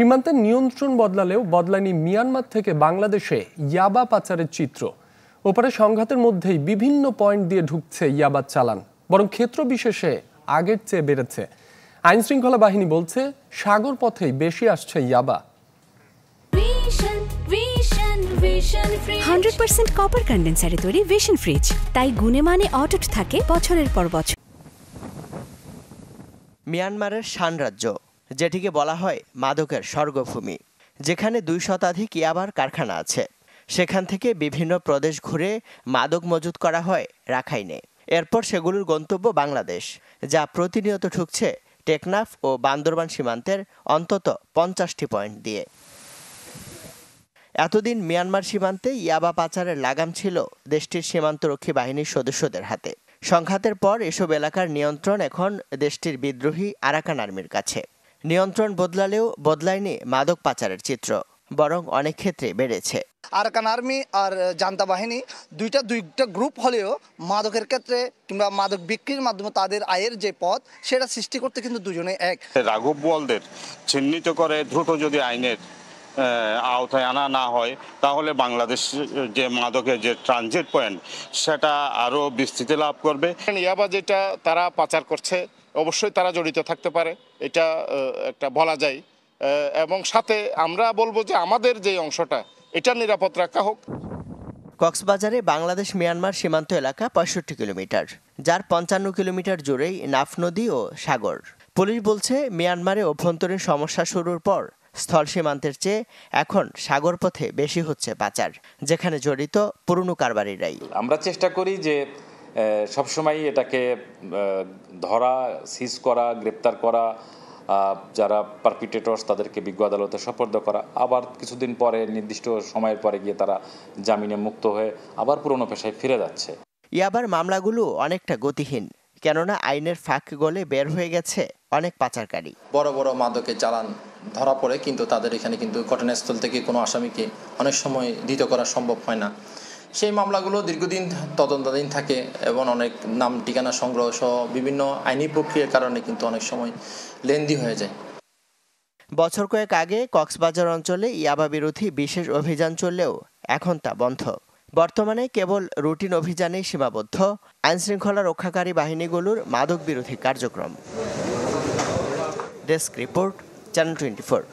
সীমান্তের নিয়ন্ত্রণ বদলালেও বদলায়নি মিয়ানমার থেকে বাংলাদেশে ইয়াবা পাচারের চিত্র। ওপারে সংঘাতের মধ্যেই বিভিন্ন পয়েন্ট দিয়ে ঢুকছে ইয়াবার চালান, বরং ক্ষেত্র বিশেষে আগের চেয়ে বেড়েছে। আইন শৃঙ্খলা বাহিনী বলছে সাগর পথেই বেশি আসছে ইয়াবা। 100% কপার কন্ডেন্সারে তৈরি ভিশন ফ্রিজ, তাই গুণে মানে অটুট থাকে বছরের পর বছর। মিয়ানমারের শান রাজ্য, যেটিকে বলা হয় মাদকের স্বর্গভূমি, যেখানে 2 শতাধিক ইয়াবার কারখানা আছে। সেখান থেকে বিভিন্ন প্রদেশ ঘুরে মাদক মজুত করা হয় রাখাইনে। এরপর সেগুলোর গন্তব্য বাংলাদেশ, যা প্রতিনিয়ত ঢুকছে টেকনাফ ও বান্দরবান সীমান্তের অন্তত 50টি পয়েন্ট দিয়ে। এতদিন মিয়ানমার সীমান্তে ইয়াবা পাচারের লাগাম ছিল দেশটির সীমান্তরক্ষী বাহিনীর সদস্যদের হাতে। সংঘাতের পর এসব এলাকার নিয়ন্ত্রণ এখন দেশটির বিদ্রোহী আরাকান আর্মির কাছে। নিয়ন্ত্রণ বদলালেও বদলায়নি মাদক পাচারের চিত্র, বরং অনেক ক্ষেত্রে বেড়েছে। আরাকান আর্মি আর জান্তা বাহিনী দুইটা গ্রুপ হলেও মাদকের ক্ষেত্রে কিংবা মাদক বিক্রির মাধ্যমে তাদের আয়ের যে পথ সেটা সৃষ্টি করতে কিন্তু দুজনে এক। রাঘব বোয়ালদের চিহ্নিত করে দ্রুত যদি আইনের আওতায় আনা না হয়, তাহলে বাংলাদেশ যে মাদকের যে ট্রানজিট পয়েন্ট সেটা আরও বিস্তৃতি লাভ করবে। ইয়াবা যেটা তারা পাচার করছে, অবশ্যই তারা জড়িত থাকতে পারে, এটা একটা বলা যায়। এবং সাথে আমরা বলবো যে আমাদের যে অংশটা এটা নিরাপদ রাখা হোক। কক্সবাজারে বাংলাদেশ মিয়ানমার সীমান্ত এলাকা 65 কিলোমিটার, যার 55 কিলোমিটার জুড়েই নাফ নদী ও সাগর। পুলিশ বলছে মিয়ানমারে অভ্যন্তরীণ সমস্যা শুরুর পর স্থল সীমান্তের চেয়ে এখন সাগর পথে বেশি হচ্ছে পাচার, যেখানে জড়িত পুরনো কারবারিরাই। আমরা চেষ্টা করি যে সবসময় এটাকে ধরা, সিজ করা, গ্রেপ্তার করা, যারা পারপিটেটরস তাদেরকে বিজ্ঞ আদালতে সোপর্দ করা, আবার কিছুদিন পরে নির্দিষ্ট সময়ের পরে গিয়ে তারা জামিনে মুক্ত হয়ে আবার পুরনো পেশায় ফিরে যাচ্ছে। ইয়াবার মামলাগুলো অনেকটা গতিহীন, কেননা আইনের ফাঁক গলে বের হয়ে গেছে অনেক পাচারকারী। বড় বড় মাদকের চালান ধরা পড়ে, কিন্তু তাদের এখানে কিন্তু ঘটনাস্থল থেকে কোনো আসামিকে অনেক সময় ধৃত করা সম্ভব হয় না। সেই মামলাগুলো দীর্ঘদিন তদন্তাধীন থাকে এবং অনেক নাম ঠিকানা সংগ্রহ সহ বিভিন্ন আইনি প্রক্রিয়ার কারণে কিন্তু অনেক সময় লেন্দি হয়ে যায়। বছর কয়েক আগে কক্সবাজার অঞ্চলে ইয়াবা বিরোধী বিশেষ অভিযান চললেও এখন তা বন্ধ। বর্তমানে কেবল রুটিন অভিযানেই সীমাবদ্ধ আইনশৃঙ্খলা রক্ষাকারী বাহিনীগুলোর মাদক বিরোধী কার্যক্রম। Desk report, channel 24।